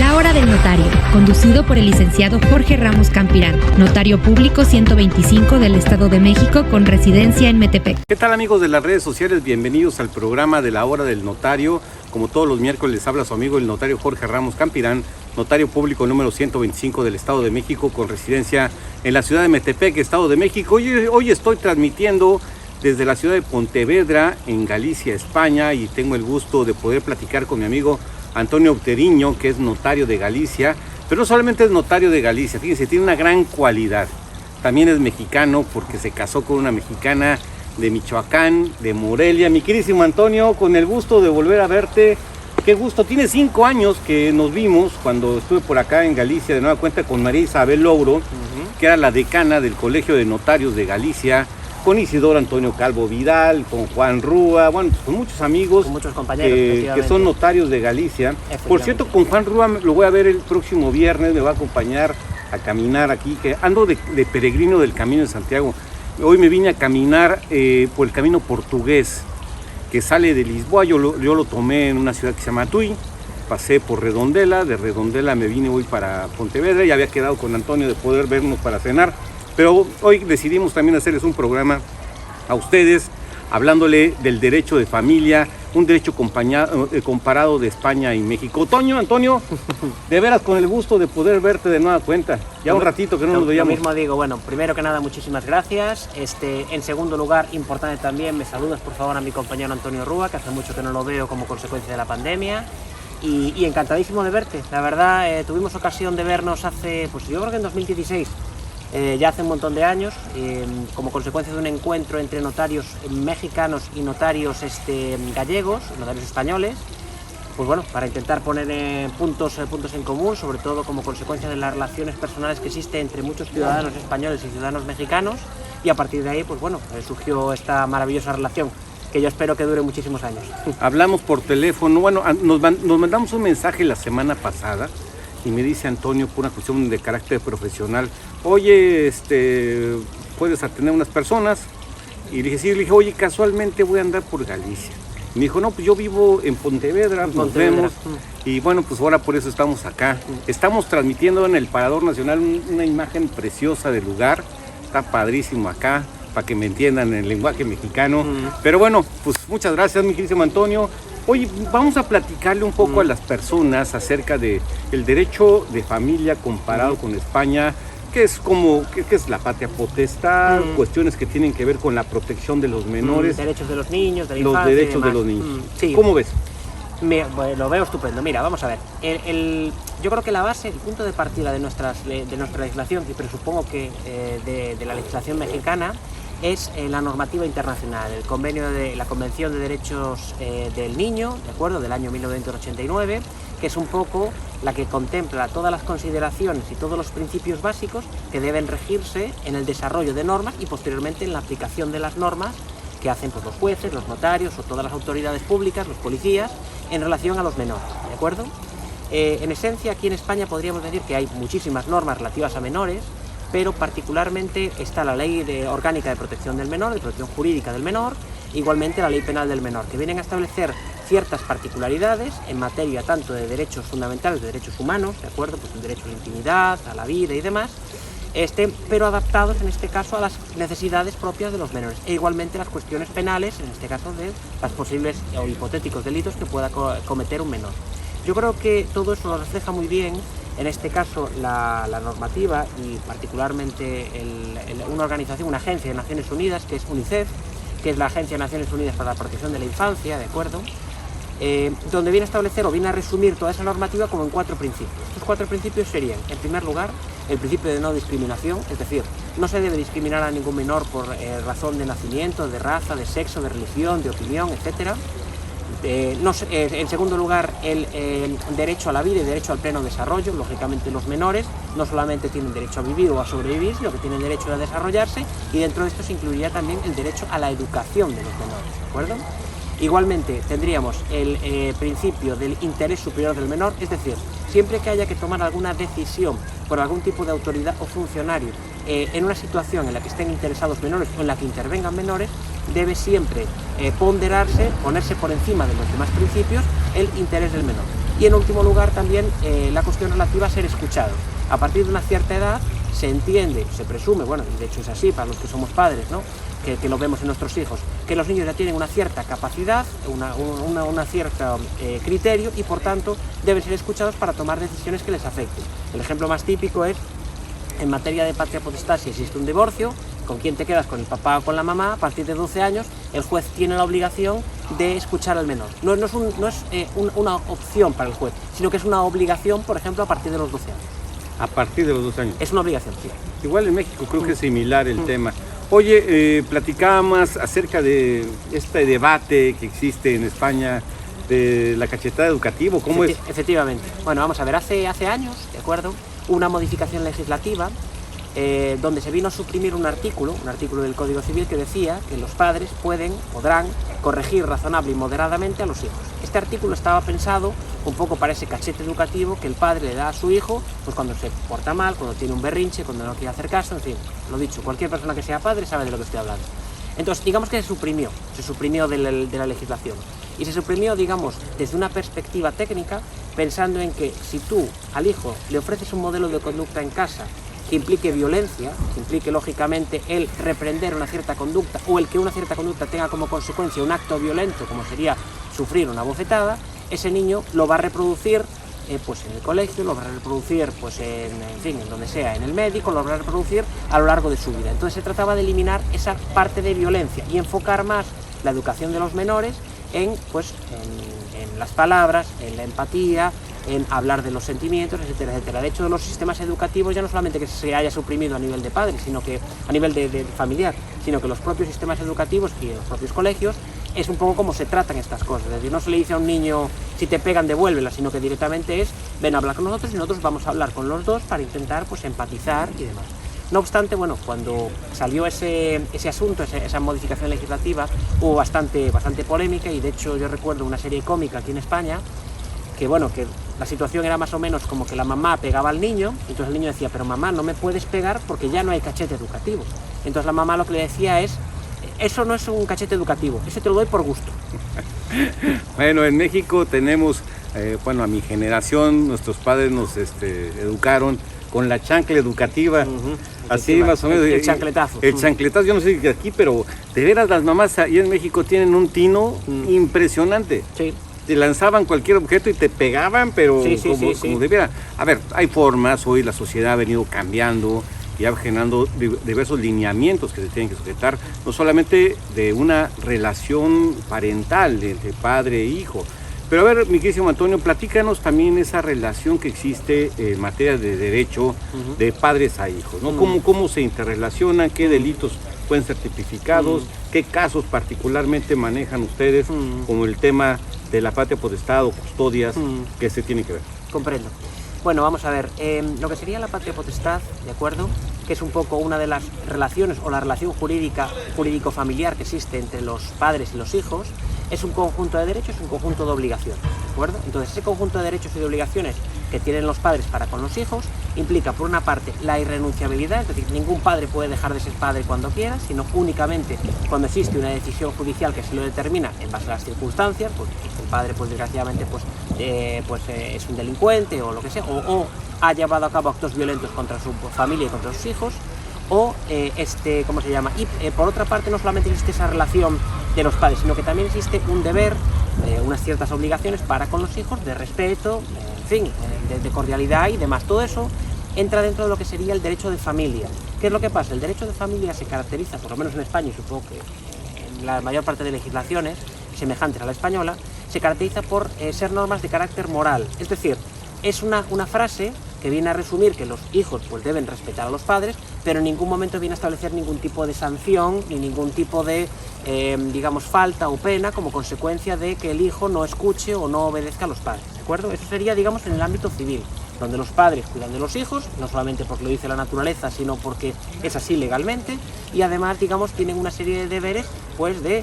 La Hora del Notario, conducido por el licenciado Jorge Ramos Campirán, notario público 125 del Estado de México con residencia en Metepec. ¿Qué tal, amigos de las redes sociales? Bienvenidos al programa de La Hora del Notario. Como todos los miércoles les habla su amigo el notario Jorge Ramos Campirán, notario público número 125 del Estado de México con residencia en la ciudad de Metepec, Estado de México. Hoy estoy transmitiendo desde la ciudad de Pontevedra, en Galicia, España, y tengo el gusto de poder platicar con mi amigo Antonio Uteriño, que es notario de Galicia, pero no solamente es notario de Galicia, fíjense, tiene una gran cualidad. También es mexicano porque se casó con una mexicana de Michoacán, de Morelia. Mi queridísimo Antonio, con el gusto de volver a verte. Qué gusto, tiene 5 años que nos vimos cuando estuve por acá en Galicia, de nueva cuenta con María Isabel Logro, que era la decana del Colegio de Notarios de Galicia, con Isidoro Antonio Calvo Vidal, con Juan Rúa, bueno, con muchos amigos, con muchos compañeros que son notarios de Galicia. Por cierto, con Juan Rúa lo voy a ver el próximo viernes, me va a acompañar a caminar aquí, que ando de peregrino del Camino de Santiago. Hoy me vine a caminar por el camino portugués, que sale de Lisboa. Yo lo tomé en una ciudad que se llama Tui, pasé por Redondela, de Redondela me vine hoy para Pontevedra y había quedado con Antonio de poder vernos para cenar. Pero hoy decidimos también hacerles un programa a ustedes, hablándole del derecho de familia, un derecho comparado de España y México. Antonio, de veras con el gusto de poder verte de nueva cuenta. Ya un ratito que no nos veíamos. Lo mismo digo, bueno, primero que nada, muchísimas gracias. En segundo lugar, importante también, me saludas por favor a mi compañero Antonio Rúa, que hace mucho que no lo veo como consecuencia de la pandemia. Y encantadísimo de verte. La verdad, tuvimos ocasión de vernos hace, pues yo creo que en 2016. Ya hace un montón de años, como consecuencia de un encuentro entre notarios mexicanos y notarios gallegos, notarios españoles, pues bueno, para intentar poner puntos en común, sobre todo como consecuencia de las relaciones personales que existen entre muchos ciudadanos españoles y ciudadanos mexicanos, y a partir de ahí, pues bueno, surgió esta maravillosa relación, que yo espero que dure muchísimos años. Hablamos por teléfono, bueno, nos mandamos un mensaje la semana pasada, y me dice Antonio, por una cuestión de carácter profesional, oye, ¿puedes atender a unas personas? Y le dije, oye, casualmente voy a andar por Galicia. Y me dijo, no, pues yo vivo en Pontevedra, nos vemos. Y bueno, pues ahora por eso estamos acá. Estamos transmitiendo en el Parador Nacional una imagen preciosa del lugar. Está padrísimo acá, para que me entiendan en el lenguaje mexicano. Pero bueno, pues muchas gracias, mi queridísimo Antonio. Oye, vamos a platicarle un poco a las personas acerca de el derecho de familia comparado con España, que es que es la patria potestad, cuestiones que tienen que ver con la protección de los menores, derechos de los niños, de la infancia, los derechos de los niños. Sí. ¿Cómo ves? Lo veo estupendo. Mira, vamos a ver. Yo creo que la base, el punto de partida de nuestra legislación, y presupongo que de la legislación mexicana, es la normativa internacional, la Convención de Derechos del Niño, ¿de acuerdo?, del año 1989, que es un poco la que contempla todas las consideraciones y todos los principios básicos que deben regirse en el desarrollo de normas y posteriormente en la aplicación de las normas que hacen pues, los jueces, los notarios o todas las autoridades públicas, los policías, en relación a los menores, ¿de acuerdo? En esencia, aquí en España podríamos decir que hay muchísimas normas relativas a menores, pero particularmente está la Ley Orgánica de Protección del Menor, de Protección Jurídica del Menor, igualmente la Ley Penal del Menor, que vienen a establecer ciertas particularidades en materia tanto de derechos fundamentales, de derechos humanos, ¿de acuerdo? Pues el derecho a la intimidad, a la vida y demás, pero adaptados en este caso a las necesidades propias de los menores, e igualmente las cuestiones penales, en este caso de los posibles o hipotéticos delitos que pueda cometer un menor. Yo creo que todo eso lo refleja muy bien, en este caso, la normativa y particularmente una organización, una agencia de Naciones Unidas, que es UNICEF, que es la Agencia de Naciones Unidas para la Protección de la Infancia, ¿de acuerdo? Donde viene a establecer o viene a resumir toda esa normativa como en 4 principios. Estos 4 principios serían, en primer lugar, el principio de no discriminación, es decir, no se debe discriminar a ningún menor por razón de nacimiento, de raza, de sexo, de religión, de opinión, etc. En segundo lugar, el derecho a la vida y derecho al pleno desarrollo. Lógicamente los menores no solamente tienen derecho a vivir o a sobrevivir, sino que tienen derecho a desarrollarse, y dentro de esto se incluiría también el derecho a la educación de los menores, ¿de acuerdo? Igualmente tendríamos el principio del interés superior del menor, es decir, siempre que haya que tomar alguna decisión por algún tipo de autoridad o funcionario en una situación en la que estén interesados menores o en la que intervengan menores, debe siempre ponderarse, ponerse por encima de los demás principios, el interés del menor. Y en último lugar también la cuestión relativa a ser escuchados. A partir de una cierta edad se entiende, se presume, bueno, de hecho es así para los que somos padres, ¿no? Que lo vemos en nuestros hijos, que los niños ya tienen una cierta capacidad, una cierta criterio y por tanto deben ser escuchados para tomar decisiones que les afecten. El ejemplo más típico es en materia de patria potestad, si existe un divorcio, con quién te quedas, con el papá o con la mamá, a partir de 12 años el juez tiene la obligación de escuchar al menor. No es una opción para el juez, sino que es una obligación, por ejemplo, a partir de los 12 años. A partir de los 12 años. Es una obligación, sí. Igual en México creo que es similar el tema. Oye, platicábamos acerca de este debate que existe en España de la cachetada educativa, ¿cómo es? Efectivamente. Bueno, vamos a ver, hace años, ¿de acuerdo? Una modificación legislativa donde se vino a suprimir un artículo del Código Civil que decía que los padres podrán corregir razonable y moderadamente a los hijos. Este artículo estaba pensado un poco para ese cachete educativo que el padre le da a su hijo, pues cuando se porta mal, cuando tiene un berrinche, cuando no quiere hacer caso, en fin, lo dicho, cualquier persona que sea padre sabe de lo que estoy hablando. Entonces, digamos que se suprimió de la legislación. Y se suprimió, digamos, desde una perspectiva técnica, pensando en que si tú al hijo le ofreces un modelo de conducta en casa que implique violencia, que implique lógicamente el reprender una cierta conducta o el que una cierta conducta tenga como consecuencia un acto violento, como sería sufrir una bofetada, ese niño lo va a reproducir pues en el colegio, lo va a reproducir pues en donde sea, en el médico, lo va a reproducir a lo largo de su vida. Entonces se trataba de eliminar esa parte de violencia y enfocar más la educación de los menores en las palabras, en la empatía, en hablar de los sentimientos, etcétera, etcétera. De hecho, los sistemas educativos ya no solamente que se haya suprimido a nivel de padres, sino que a nivel de familiar, sino que los propios sistemas educativos y los propios colegios es un poco como se tratan estas cosas. Es decir, no se le dice a un niño, si te pegan, devuélvela, sino que directamente es, ven a hablar con nosotros y nosotros vamos a hablar con los dos para intentar pues empatizar y demás. No obstante, bueno, cuando salió ese asunto, esa modificación legislativa, hubo bastante polémica y de hecho yo recuerdo una serie cómica aquí en España que la situación era más o menos como que la mamá pegaba al niño, y entonces el niño decía, pero mamá, no me puedes pegar porque ya no hay cachete educativo. Entonces la mamá lo que le decía es, eso no es un cachete educativo, eso te lo doy por gusto. Bueno, en México tenemos, a mi generación, nuestros padres nos educaron con la chancla educativa, así más o menos. El chancletazo. El chancletazo, yo no sé de aquí, pero de veras las mamás ahí en México tienen un tino impresionante. Sí. Te lanzaban cualquier objeto y te pegaban, pero como debiera. A ver, hay formas, hoy la sociedad ha venido cambiando y va generando diversos lineamientos que se tienen que sujetar, no solamente de una relación parental entre padre e hijo. Pero a ver, mi querísimo Antonio, platícanos también esa relación que existe en materia de derecho de padres a hijos, ¿no? ¿Cómo se interrelacionan? ¿Qué delitos pueden ser tipificados? ¿Qué casos particularmente manejan ustedes como el tema de la patria potestad o custodias que se tiene que ver? Comprendo. Bueno, vamos a ver, lo que sería la patria potestad, ¿de acuerdo? Que es un poco una de las relaciones o la relación jurídico-familiar que existe entre los padres y los hijos, es un conjunto de derechos y un conjunto de obligaciones, ¿de acuerdo? Entonces, ese conjunto de derechos y de obligaciones que tienen los padres para con los hijos implica, por una parte, la irrenunciabilidad, es decir, ningún padre puede dejar de ser padre cuando quiera, sino únicamente cuando existe una decisión judicial que se lo determina en base a las circunstancias, pues el padre, pues desgraciadamente, es un delincuente o lo que sea, o ha llevado a cabo actos violentos contra su familia y contra sus hijos, o y por otra parte no solamente existe esa relación de los padres, sino que también existe un deber, unas ciertas obligaciones para con los hijos de respeto, de cordialidad y demás. Todo eso entra dentro de lo que sería el derecho de familia. ¿Qué es lo que pasa? El derecho de familia se caracteriza, por lo menos en España y supongo que en la mayor parte de legislaciones semejantes a la española, se caracteriza por ser normas de carácter moral. Es decir, es una frase que viene a resumir que los hijos pues deben respetar a los padres, pero en ningún momento viene a establecer ningún tipo de sanción ni ningún tipo de, falta o pena como consecuencia de que el hijo no escuche o no obedezca a los padres, ¿de acuerdo? Eso sería, digamos, en el ámbito civil, donde los padres cuidan de los hijos, no solamente porque lo dice la naturaleza, sino porque es así legalmente, y además, digamos, tienen una serie de deberes, pues, de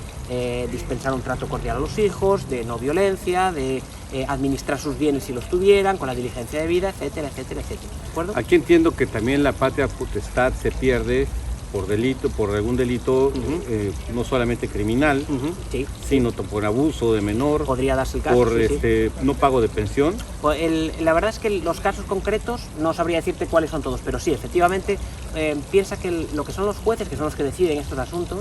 dispensar un trato cordial a los hijos, de no violencia, de administrar sus bienes si los tuvieran, con la diligencia debida, etcétera, etcétera, etcétera, ¿de acuerdo? Aquí entiendo que también la patria potestad se pierde por algún delito, no solamente criminal, Sí. sino por abuso de menor, Podría darse el caso. por sí. no pago de pensión. Pues la verdad es que los casos concretos no sabría decirte cuáles son todos, pero sí, efectivamente, piensa que lo que son los jueces, que son los que deciden estos asuntos,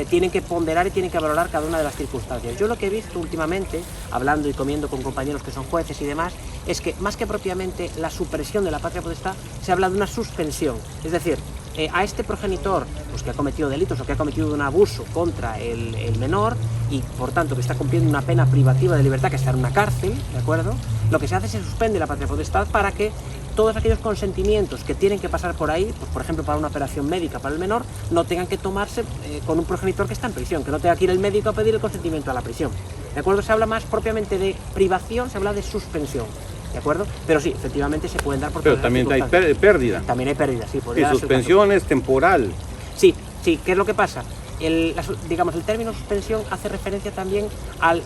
tienen que ponderar y tienen que valorar cada una de las circunstancias. Yo lo que he visto últimamente, hablando y comiendo con compañeros que son jueces y demás, es que más que propiamente la supresión de la patria potestad, se habla de una suspensión. Es decir, a este progenitor pues, que ha cometido delitos o que ha cometido un abuso contra el menor y por tanto que está cumpliendo una pena privativa de libertad, que está en una cárcel, ¿de acuerdo? Lo que se hace es que se suspende la patria potestad para que todos aquellos consentimientos que tienen que pasar por ahí, pues por ejemplo para una operación médica para el menor, no tengan que tomarse con un progenitor que está en prisión, que no tenga que ir el médico a pedir el consentimiento a la prisión. ¿De acuerdo? Se habla más propiamente de privación, se habla de suspensión. ¿De acuerdo? Pero sí, efectivamente se pueden dar por Pero también hay pérdida. También hay pérdida, sí. Y suspensión es temporal. Sí, ¿qué es lo que pasa? El término suspensión hace referencia también al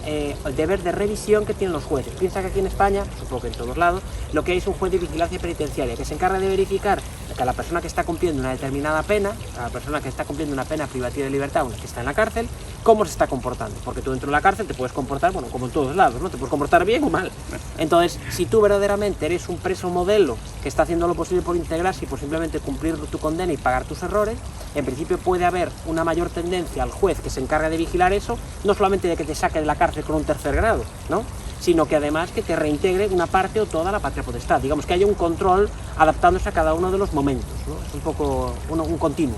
deber de revisión que tienen los jueces. Piensa que aquí en España, supongo que en todos lados, lo que hay es un juez de vigilancia penitenciaria que se encarga de verificar que a la persona que está cumpliendo una determinada pena, a la persona que está cumpliendo una pena privativa de libertad, una que está en la cárcel, cómo se está comportando. Porque tú dentro de la cárcel te puedes comportar, bueno, como en todos lados, ¿no? Te puedes comportar bien o mal. Entonces, si tú verdaderamente eres un preso modelo que está haciendo lo posible por integrarse y por simplemente cumplir tu condena y pagar tus errores, en principio puede haber una mayor tendencia al juez que se encarga de vigilar eso, no solamente de que te saque de la cárcel con un tercer grado, ¿no? Sino que además que te reintegre una parte o toda la patria potestad. Digamos que haya un control adaptándose a cada uno de los momentos, ¿no? Es un poco un continuo.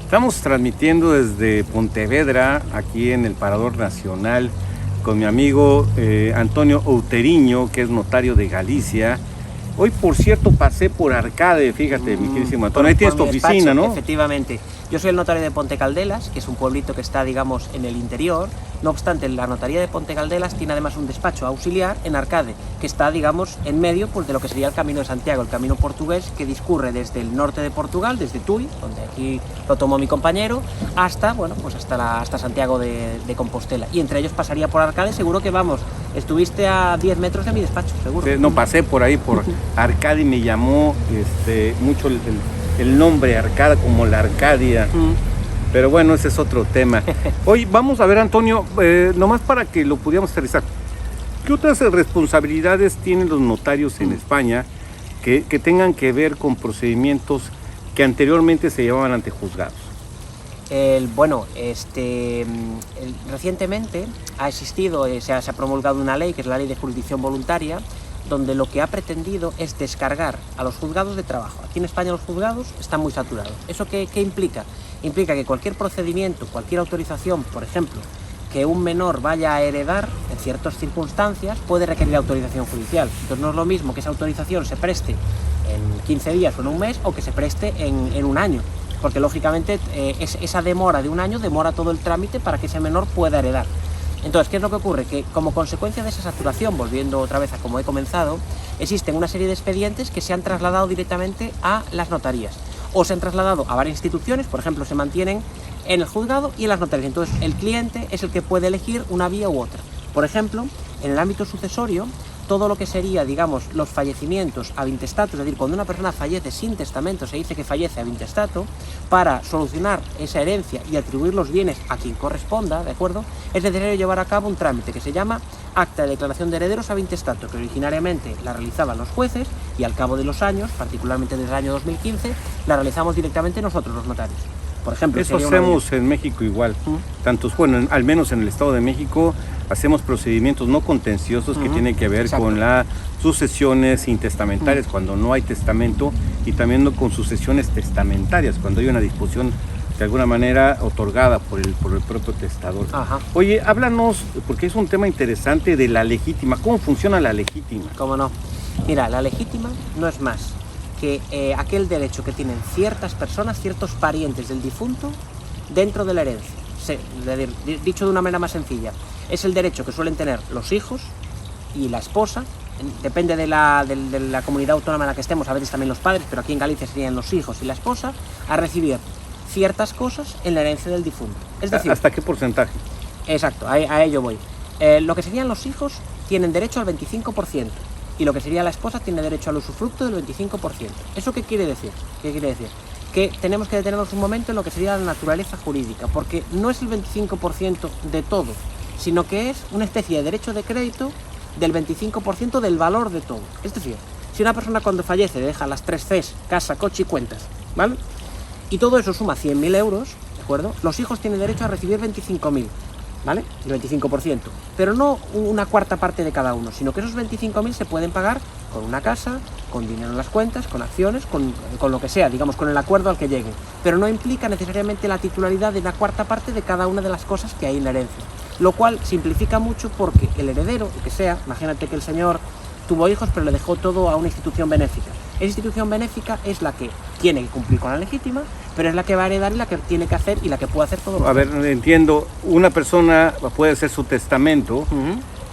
Estamos transmitiendo desde Pontevedra, aquí en el Parador Nacional, con mi amigo Antonio Outeriño, que es notario de Galicia. Hoy, por cierto, pasé por Arcade, fíjate, mi queridísimo Antonio. Ahí tienes tu oficina, ¿no? Efectivamente. Yo soy el notario de Ponte Caldelas, que es un pueblito que está, digamos, en el interior. No obstante, la notaría de Ponte Caldelas tiene además un despacho auxiliar en Arcade, que está, digamos, en medio pues, de lo que sería el Camino de Santiago, el camino portugués que discurre desde el norte de Portugal, desde Tui, donde aquí lo tomó mi compañero, hasta, bueno, pues hasta Santiago de Compostela. Y entre ellos pasaría por Arcade, seguro que vamos, estuviste a 10 metros de mi despacho, seguro. No, pasé por ahí, por Arcade, y me llamó mucho el nombre Arcada, como la Arcadia. Pero bueno, ese es otro tema. Hoy vamos a ver, Antonio, nomás para que lo pudiéramos aterrizar. ¿Qué otras responsabilidades tienen los notarios en España que tengan que ver con procedimientos que anteriormente se llevaban ante juzgados? Recientemente ha existido, se ha promulgado una ley, que es la Ley de Jurisdicción Voluntaria, donde lo que ha pretendido es descargar a los juzgados de trabajo. Aquí en España los juzgados están muy saturados. ¿Eso qué implica? Implica que cualquier procedimiento, cualquier autorización, por ejemplo, que un menor vaya a heredar en ciertas circunstancias, puede requerir autorización judicial. Entonces no es lo mismo que esa autorización se preste en 15 días o en un mes o que se preste en un año, porque lógicamente esa demora de un año demora todo el trámite para que ese menor pueda heredar. Entonces, ¿qué es lo que ocurre? Que como consecuencia de esa saturación, volviendo otra vez a como he comenzado, existen una serie de expedientes que se han trasladado directamente a las notarías o se han trasladado a varias instituciones, por ejemplo, se mantienen en el juzgado y en las notarías. Entonces, el cliente es el que puede elegir una vía u otra. Por ejemplo, en el ámbito sucesorio, todo lo que sería, digamos, los fallecimientos ab intestato, es decir, cuando una persona fallece sin testamento, se dice que fallece ab intestato, para solucionar esa herencia y atribuir los bienes a quien corresponda, ¿de acuerdo? Es necesario llevar a cabo un trámite que se llama Acta de Declaración de Herederos ab intestato, que originariamente la realizaban los jueces y al cabo de los años, particularmente desde el año 2015, la realizamos directamente nosotros, los notarios. Por ejemplo, eso hacemos en México igual. Bueno, al menos en el Estado de México hacemos procedimientos no contenciosos que tienen que ver con las sucesiones intestamentarias cuando no hay testamento, y también con sucesiones testamentarias cuando hay una disposición de alguna manera otorgada por el propio testador. Oye, háblanos, porque es un tema interesante, de la legítima. ¿Cómo funciona la legítima? ¿Cómo no? Mira, la legítima no es más que aquel derecho que tienen ciertas personas, ciertos parientes del difunto, dentro de la herencia. Dicho de una manera más sencilla, es el derecho que suelen tener los hijos y la esposa, depende de la comunidad autónoma en la que estemos, a veces también los padres, pero aquí en Galicia serían los hijos y la esposa, a recibir ciertas cosas en la herencia del difunto. Es decir, ¿hasta qué porcentaje? Exacto, a ello voy. Lo que serían los hijos tienen derecho al 25%. Y lo que sería la esposa tiene derecho al usufructo del 25%. ¿Eso qué quiere decir? que tenemos que detenernos un momento en lo que sería la naturaleza jurídica, porque no es el 25% de todo, sino que es una especie de derecho de crédito del 25% del valor de todo. Es decir, si una persona cuando fallece deja las 3 Cs, casa, coche y cuentas, ¿vale? Y todo eso suma 100.000 euros, ¿de acuerdo? Los hijos tienen derecho a recibir 25.000, ¿vale? El 25%. Pero no una cuarta parte de cada uno, sino que esos 25.000 se pueden pagar con una casa, con dinero en las cuentas, con acciones, con lo que sea, digamos, con el acuerdo al que lleguen. Pero no implica necesariamente la titularidad de una cuarta parte de cada una de las cosas que hay en la herencia. Lo cual simplifica mucho porque el heredero, el que sea, imagínate que el señor tuvo hijos pero le dejó todo a una institución benéfica. Esa institución benéfica es la que tiene que cumplir con la legítima, pero es la que va a heredar y la que tiene que hacer y la que puede hacer todo. A ver, entiendo, una persona puede hacer su testamento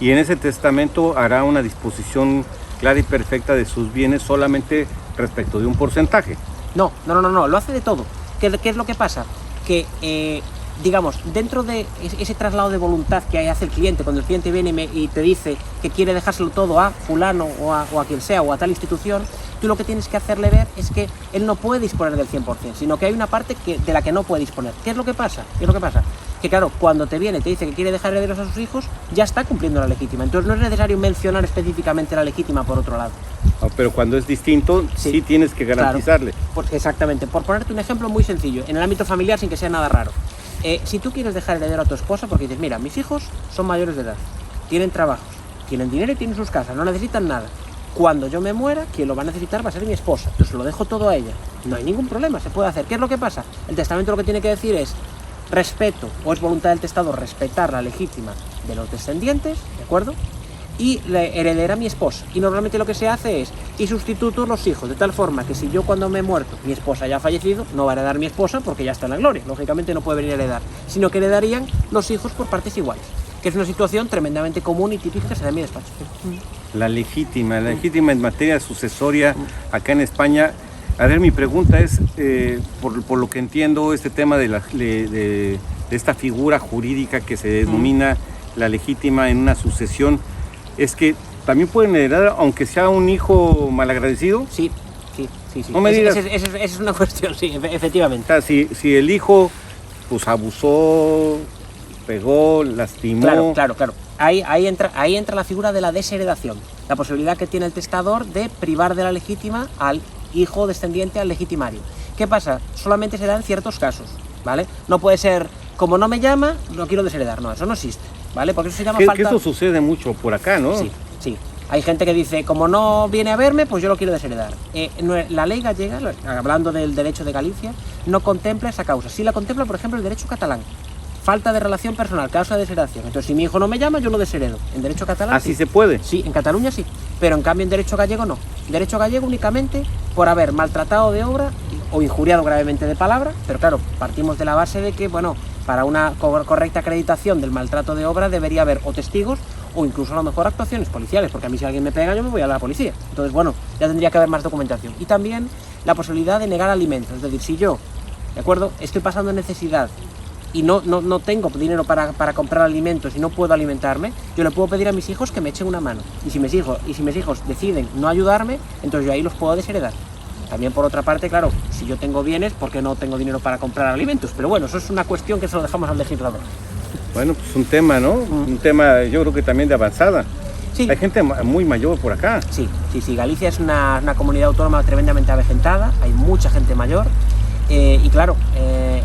y en ese testamento hará una disposición clara y perfecta de sus bienes solamente respecto de un porcentaje. No, lo hace de todo. ¿Qué es lo que pasa? Que, digamos, dentro de ese traslado de voluntad que hace el cliente, cuando el cliente viene y te dice que quiere dejárselo todo a fulano o a quien sea o a tal institución, tú lo que tienes que hacerle ver es que él no puede disponer del 100%, sino que hay una parte de la que no puede disponer. ¿Qué es lo que pasa? Que claro, cuando te viene y te dice que quiere dejar herederos a sus hijos, ya está cumpliendo la legítima. Entonces no es necesario mencionar específicamente la legítima por otro lado. Pero cuando es distinto, sí tienes que garantizarle. Claro, exactamente. Por ponerte un ejemplo muy sencillo, en el ámbito familiar sin que sea nada raro. Si tú quieres dejar heredero a tu esposa porque dices, mira, mis hijos son mayores de edad, tienen trabajos, tienen dinero y tienen sus casas, no necesitan nada. Cuando yo me muera, quien lo va a necesitar va a ser mi esposa. Entonces lo dejo todo a ella. No hay ningún problema, se puede hacer. ¿Qué es lo que pasa? El testamento lo que tiene que decir es respeto, o es voluntad del testador respetar la legítima de los descendientes, ¿de acuerdo? Y le heredera a mi esposa. Y normalmente lo que se hace es, y sustituto los hijos, de tal forma que si yo cuando me he muerto, mi esposa ya ha fallecido, no va a heredar mi esposa porque ya está en la gloria, lógicamente no puede venir a heredar, sino que heredarían los hijos por partes iguales, que es una situación tremendamente común y típica que se da en mi despacho. La legítima en materia sucesoria acá en España. A ver, mi pregunta es, por lo que entiendo, este tema de esta figura jurídica que se denomina la legítima en una sucesión, es que también pueden heredar aunque sea un hijo malagradecido. Sí. No me digas. Esa es una cuestión, sí, efectivamente. O sea, si el hijo pues abusó, pegó, lastimó. Claro. Ahí entra la figura de la desheredación, la posibilidad que tiene el testador de privar de la legítima al hijo descendiente, al legitimario. ¿Qué pasa? Solamente se da en ciertos casos, ¿vale? No puede ser, como no me llama, lo quiero desheredar. No, eso no existe, ¿vale? Porque eso se llama falta... Que eso sucede mucho por acá, ¿no? Sí. Hay gente que dice, como no viene a verme, pues yo lo quiero desheredar. La ley gallega, hablando del derecho de Galicia, no contempla esa causa. Sí la contempla, por ejemplo, el derecho catalán. Falta de relación personal, causa de desheredación. Entonces, si mi hijo no me llama, yo lo desheredo. En derecho catalán ¿Así se puede? Sí, en Cataluña sí. Pero en cambio en derecho gallego no. En derecho gallego únicamente por haber maltratado de obra o injuriado gravemente de palabra. Pero claro, partimos de la base de que, bueno, para una correcta acreditación del maltrato de obra debería haber o testigos o incluso a lo mejor actuaciones policiales, porque a mí si alguien me pega yo me voy a la policía. Entonces, bueno, ya tendría que haber más documentación. Y también la posibilidad de negar alimentos. Es decir, si yo, ¿de acuerdo?, estoy pasando necesidad y no tengo dinero para comprar alimentos y no puedo alimentarme, yo le puedo pedir a mis hijos que me echen una mano. Y si mis hijos deciden no ayudarme, entonces yo ahí los puedo desheredar. También por otra parte, claro, si yo tengo bienes, ¿por qué no tengo dinero para comprar alimentos? Pero bueno, eso es una cuestión que se lo dejamos al legislador. Bueno, pues un tema, ¿no? Un tema yo creo que también de avanzada. Sí. Hay gente muy mayor por acá. Sí. Galicia es una comunidad autónoma tremendamente avejentada, hay mucha gente mayor. Y claro,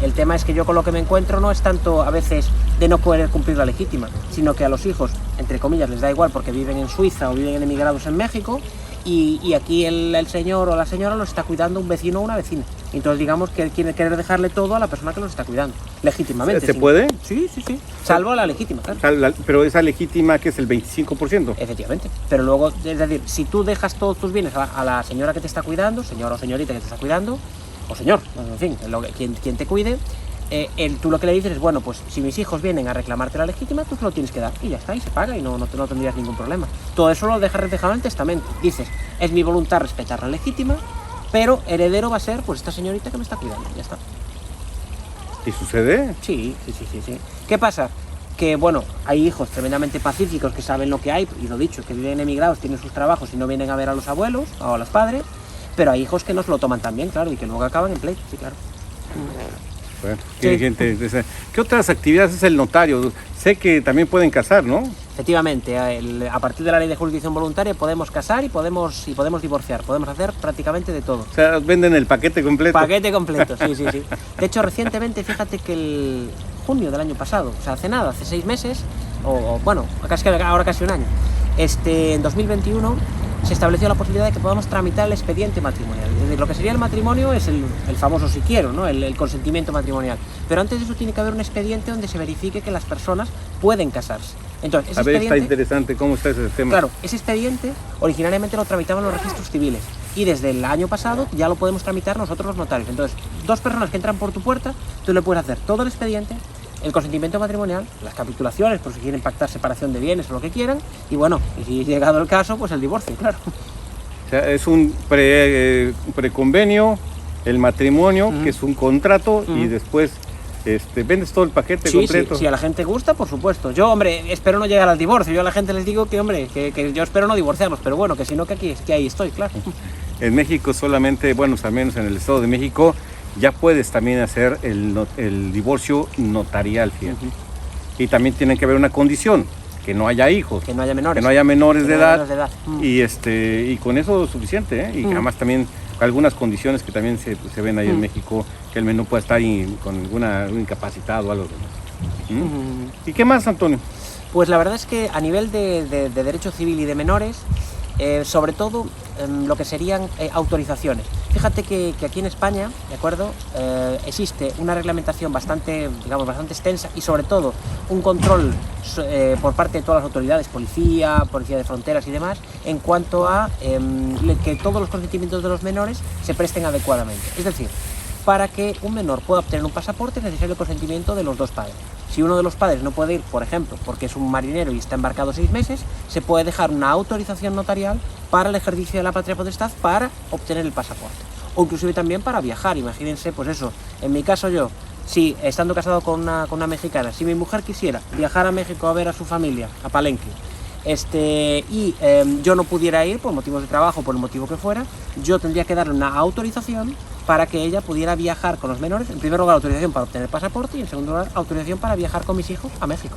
el tema es que yo con lo que me encuentro no es tanto a veces de no poder cumplir la legítima, sino que a los hijos, entre comillas, les da igual porque viven en Suiza o viven en emigrados en México y aquí el señor o la señora los está cuidando un vecino o una vecina. Entonces digamos que él quiere querer dejarle todo a la persona que los está cuidando, legítimamente. ¿Se puede? Sí. Salvo la legítima, claro. Pero esa legítima que es el 25%. Efectivamente. Pero luego, es decir, si tú dejas todos tus bienes a la señora que te está cuidando, señor o señorita que te está cuidando, o señor, en fin, quien te cuide, tú lo que le dices es, bueno, pues si mis hijos vienen a reclamarte la legítima, tú se lo tienes que dar y ya está, y se paga y no tendrías ningún problema. Todo eso lo dejas reflejado en el testamento. Dices, es mi voluntad respetar la legítima, pero heredero va a ser pues esta señorita que me está cuidando, ya está. ¿Y sucede? Sí. ¿Qué pasa? Que bueno, hay hijos tremendamente pacíficos que saben lo que hay, y lo dicho, que viven emigrados, tienen sus trabajos y no vienen a ver a los abuelos o a los padres. pero hay hijos que no se lo toman tan bien, claro, y que luego acaban en pleito, sí, claro. Bueno, Sí. ¿Qué otras actividades hace el notario? Sé que también pueden casar, ¿no? Efectivamente, a partir de la ley de jurisdicción voluntaria podemos casar y podemos divorciar, podemos hacer prácticamente de todo. O sea, venden el paquete completo. Paquete completo, sí, sí, sí. De hecho, recientemente, fíjate que el junio del año pasado, o sea, hace nada, hace 6 meses, bueno, ahora casi un año, en 2021 se estableció la posibilidad de que podamos tramitar el expediente matrimonial. Es decir, lo que sería el matrimonio es el famoso si quiero, ¿no? El consentimiento matrimonial. Pero antes de eso tiene que haber un expediente donde se verifique que las personas pueden casarse. Entonces, ese A ver, está expediente, interesante cómo está ese tema. claro, ese expediente originariamente lo tramitaban los registros civiles y desde el año pasado ya lo podemos tramitar nosotros los notarios. Entonces, 2 personas que entran por tu puerta, tú le puedes hacer todo el expediente, el consentimiento matrimonial, las capitulaciones, por si quieren pactar separación de bienes o lo que quieran, y bueno, y si llegado el caso, pues el divorcio, claro. O sea, es un preconvenio, el matrimonio, que es un contrato, y después vendes todo el paquete completo. Sí, si a la gente gusta, por supuesto. Yo, hombre, espero no llegar al divorcio. Yo a la gente les digo que, hombre, que yo espero no divorciarlos, pero bueno, que si no, que ahí estoy, claro. En México solamente, bueno, al menos en el Estado de México, ya puedes también hacer el divorcio notarial, fíjate. Y también tiene que haber una condición, que no haya hijos. Que no haya menores. Que no haya menores de edad. Mm. Y con eso es suficiente, ¿eh? Y además también algunas condiciones que también se ven ahí en México, que el menor pueda estar con algún incapacitado o algo así. ¿Y qué más, Antonio? Pues la verdad es que a nivel de derecho civil y de menores, sobre todo lo que serían autorizaciones. Fíjate que aquí en España, ¿de acuerdo? Existe una reglamentación bastante extensa y sobre todo un control por parte de todas las autoridades, policía de fronteras y demás, en cuanto a que todos los consentimientos de los menores se presten adecuadamente. Es decir, para que un menor pueda obtener un pasaporte es necesario el consentimiento de los 2 padres. Si uno de los padres no puede ir, por ejemplo, porque es un marinero y está embarcado 6 meses, se puede dejar una autorización notarial para el ejercicio de la patria potestad para obtener el pasaporte. O inclusive también para viajar. Imagínense, pues eso, en mi caso yo, si estando casado con una mexicana, si mi mujer quisiera viajar a México a ver a su familia, a Palenque, y yo no pudiera ir por motivos de trabajo, por el motivo que fuera, yo tendría que darle una autorización para que ella pudiera viajar con los menores. En primer lugar, autorización para obtener pasaporte y en segundo lugar, autorización para viajar con mis hijos a México.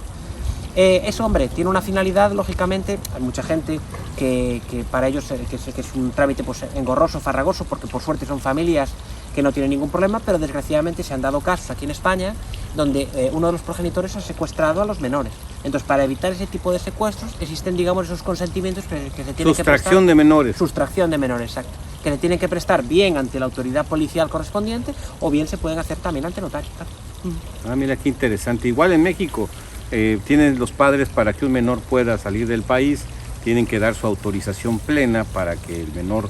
Eso, hombre, tiene una finalidad, lógicamente. Hay mucha gente que para ellos que es un trámite pues, engorroso, farragoso, porque por suerte son familias que no tienen ningún problema, pero desgraciadamente se han dado casos aquí en España donde uno de los progenitores ha secuestrado a los menores. Entonces, para evitar ese tipo de secuestros, existen, digamos, esos consentimientos que se tienen que prestar. Sustracción de menores. Sustracción de menores, exacto. Que se tienen que prestar bien ante la autoridad policial correspondiente o bien se pueden hacer también ante notario. Claro. Mira qué interesante. Igual en México, tienen los padres para que un menor pueda salir del país, tienen que dar su autorización plena para que el menor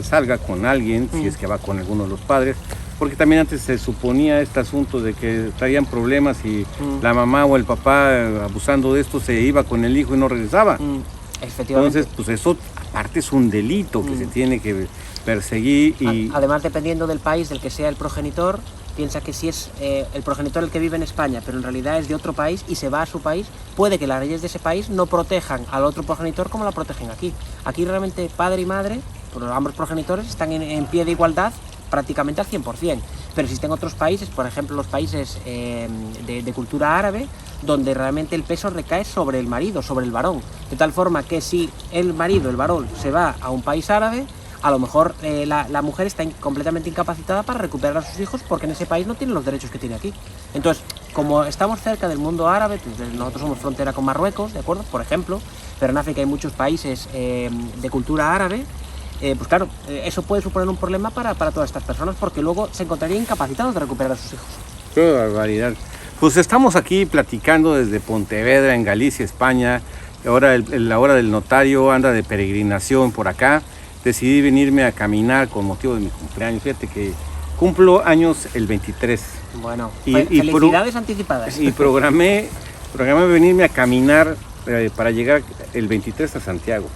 salga con alguien, si es que va con alguno de los padres, porque también antes se suponía este asunto de que traían problemas y la mamá o el papá, abusando de esto, se iba con el hijo y no regresaba. Efectivamente. Entonces, pues eso aparte es un delito que se tiene que perseguir. Y además, dependiendo del país del que sea el progenitor, piensa que si es el progenitor el que vive en España, pero en realidad es de otro país y se va a su país, puede que las leyes de ese país no protejan al otro progenitor como la protegen aquí. Aquí realmente padre y madre, ambos progenitores, están en pie de igualdad prácticamente al 100%. Pero existen otros países, por ejemplo los países de cultura árabe, donde realmente el peso recae sobre el marido, sobre el varón. De tal forma que si el marido, el varón, se va a un país árabe, a lo mejor la mujer está completamente incapacitada para recuperar a sus hijos porque en ese país no tiene los derechos que tiene aquí. Entonces, como estamos cerca del mundo árabe, pues nosotros somos frontera con Marruecos, ¿de acuerdo? Por ejemplo, pero en África hay muchos países de cultura árabe, pues claro, eso puede suponer un problema para todas estas personas porque luego se encontrarían incapacitados de recuperar a sus hijos. ¡Qué barbaridad! Pues estamos aquí platicando desde Pontevedra, en Galicia, España. Ahora la hora del notario anda de peregrinación por acá. Decidí venirme a caminar con motivo de mi cumpleaños. Fíjate que cumplo años el 23. Bueno, felicidades anticipadas. Y programé venirme a caminar para llegar el 23 a Santiago.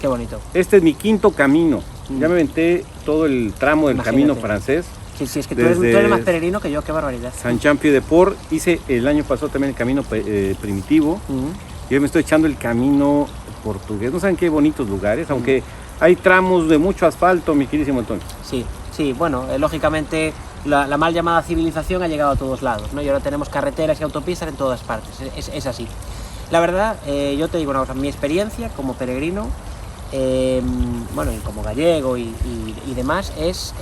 Qué bonito. Este es mi 5º camino. Ya me aventé todo el tramo del camino francés. Sí, es que tú eres más peregrino que yo, qué barbaridad. Saint-Jean-Pied-de-Port. Hice el año pasado también el camino primitivo. Y hoy me estoy echando el camino portugués. No saben qué bonitos lugares, aunque hay tramos de mucho asfalto, mi queridísimo Antonio. Sí, bueno, lógicamente la mal llamada civilización ha llegado a todos lados, ¿no? Y ahora tenemos carreteras y autopistas en todas partes, es así. La verdad, yo te digo una cosa, mi experiencia como peregrino, bueno, y como gallego y demás, es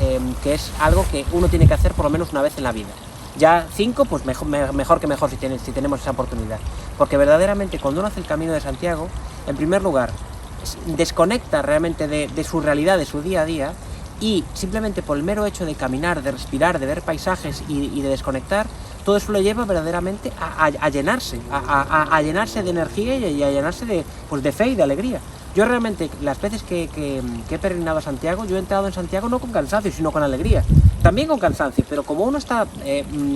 que es algo que uno tiene que hacer por lo menos una vez en la vida. Ya 5, pues mejor que mejor si tenemos esa oportunidad. Porque verdaderamente cuando uno hace el Camino de Santiago, en primer lugar, desconecta realmente de su realidad, de su día a día, y simplemente por el mero hecho de caminar, de respirar, de ver paisajes y de desconectar, todo eso lo lleva verdaderamente a llenarse, a llenarse de energía y a llenarse de fe y de alegría. Yo realmente, las veces que he peregrinado a Santiago, yo he entrado en Santiago no con cansancio, sino con alegría. También con cansancio, pero como uno está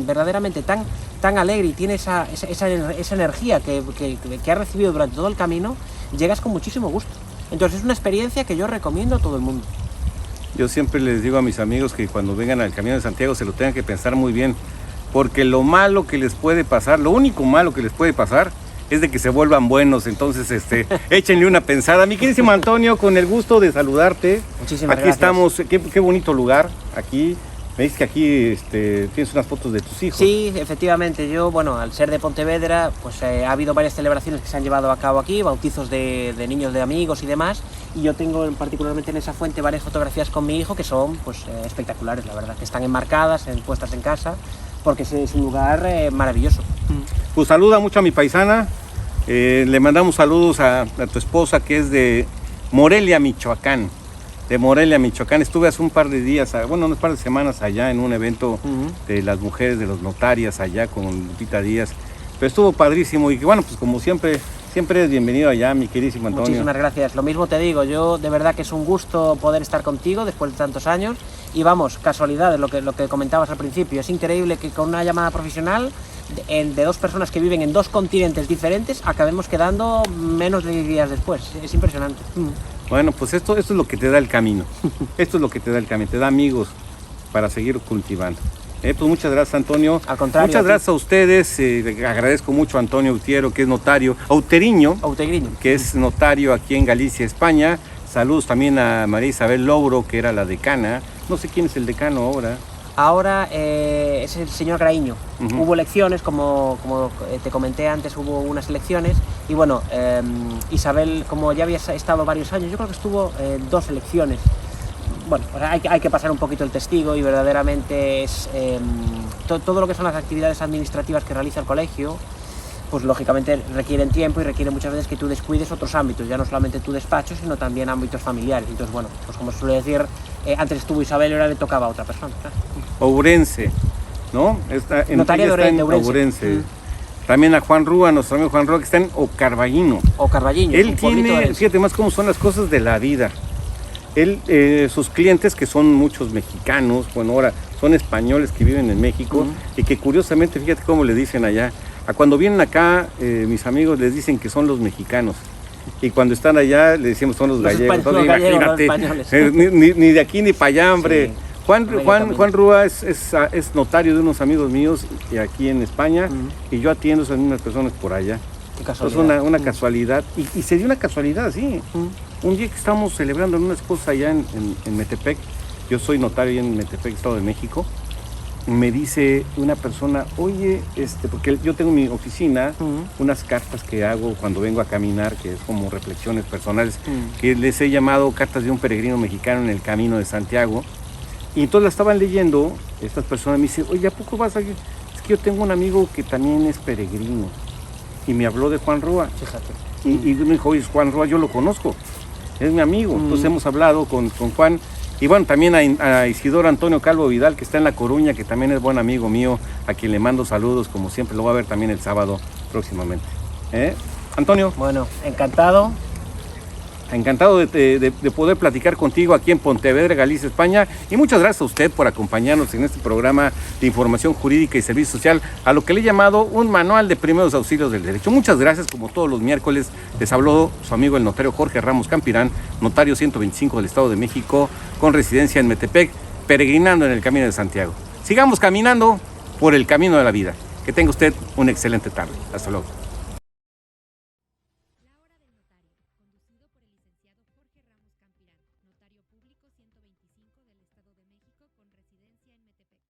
verdaderamente tan alegre y tiene esa energía que ha recibido durante todo el camino, llegas con muchísimo gusto. Entonces es una experiencia que yo recomiendo a todo el mundo. Yo siempre les digo a mis amigos que cuando vengan al Camino de Santiago se lo tengan que pensar muy bien, porque lo malo que les puede pasar, lo único malo que les puede pasar, es de que se vuelvan buenos. Entonces, échenle una pensada. Mi queridísimo Antonio, con el gusto de saludarte. Muchísimas aquí gracias. Estamos, qué bonito lugar, aquí. Me dices que aquí tienes unas fotos de tus hijos. Sí, efectivamente. Yo, bueno, al ser de Pontevedra, pues ha habido varias celebraciones que se han llevado a cabo aquí, bautizos de niños, de amigos y demás. Y yo tengo particularmente en esa fuente varias fotografías con mi hijo que son pues espectaculares, la verdad, que están enmarcadas, puestas en casa, porque es un lugar maravilloso. Pues saluda mucho a mi paisana. Le mandamos saludos a tu esposa, que es de Morelia, Michoacán. De Morelia, Michoacán. Estuve hace un par de días, unas par de semanas allá en un evento de las mujeres, de los notarias allá con Lupita Díaz. Pero estuvo padrísimo y que bueno, pues como siempre eres bienvenido allá, mi queridísimo Antonio. Muchísimas gracias. Lo mismo te digo, yo de verdad que es un gusto poder estar contigo después de tantos años. Y vamos, casualidades, lo que comentabas al principio. Es increíble que con una llamada profesional de dos personas que viven en dos continentes diferentes acabemos quedando menos de 10 días después. Es impresionante. Bueno, pues esto es lo que te da el camino. Esto es lo que te da el camino, te da amigos para seguir cultivando. Pues muchas gracias, Antonio. Al contrario. Muchas gracias a ustedes. Le agradezco mucho a Antonio Utiero, que es notario, Auteriño, que es notario aquí en Galicia, España. Saludos también a María Isabel Lobro, que era la decana. No sé quién es el decano ahora. Ahora es el señor Graíño. Hubo elecciones, como te comenté antes, hubo unas elecciones y bueno, Isabel, como ya había estado varios años, yo creo que estuvo en 2 elecciones. Bueno, pues hay que pasar un poquito el testigo y verdaderamente es todo lo que son las actividades administrativas que realiza el colegio, pues lógicamente requieren tiempo y requieren muchas veces que tú descuides otros ámbitos, ya no solamente tu despacho, sino también ámbitos familiares. Entonces, bueno, pues como se suele decir, antes estuvo Isabel y ahora le tocaba a otra persona. Claro. Ourense, ¿no? Notario de Ourense. También a Juan Rúa, nuestro amigo Juan Rúa, que está en Ocarballiño. Él tiene, fíjate más cómo son las cosas de la vida. Sus clientes, que son muchos mexicanos, bueno, ahora son españoles que viven en México y que curiosamente, fíjate cómo le dicen allá. A cuando vienen acá, mis amigos les dicen que son los mexicanos. Y cuando están allá, le decimos son los gallegos. Los imagínate, gallegos, ni de aquí ni para allá, hombre. Sí. Juan Rúa es notario de unos amigos míos aquí en España y yo atiendo a esas mismas personas por allá. Qué casualidad. Es una casualidad. Y se dio una casualidad, sí. Un día que estábamos celebrando en unas cosas allá en Metepec, yo soy notario en Metepec, Estado de México, me dice una persona, oye, porque yo tengo en mi oficina unas cartas que hago cuando vengo a caminar, que es como reflexiones personales, que les he llamado Cartas de un peregrino mexicano en el Camino de Santiago. Y entonces la estaban leyendo, estas personas me dicen, oye, ¿a poco vas aquí? Es que yo tengo un amigo que también es peregrino. Y me habló de Juan Rúa. Fíjate. Y me dijo, oye, Juan Rúa, yo lo conozco, es mi amigo. Entonces hemos hablado con Juan. Y bueno, también a Isidoro Antonio Calvo Vidal, que está en La Coruña, que también es buen amigo mío, a quien le mando saludos, como siempre. Lo voy a ver también el sábado próximamente. Antonio. Bueno, encantado. Encantado de poder platicar contigo aquí en Pontevedra, Galicia, España. Y muchas gracias a usted por acompañarnos en este programa de información jurídica y servicio social, a lo que le he llamado un manual de primeros auxilios del derecho. Muchas gracias, como todos los miércoles. Les habló su amigo el notario Jorge Ramos Campirán, notario 125 del Estado de México, con residencia en Metepec, peregrinando en el Camino de Santiago. Sigamos caminando por el camino de la vida. Que tenga usted una excelente tarde. Hasta luego.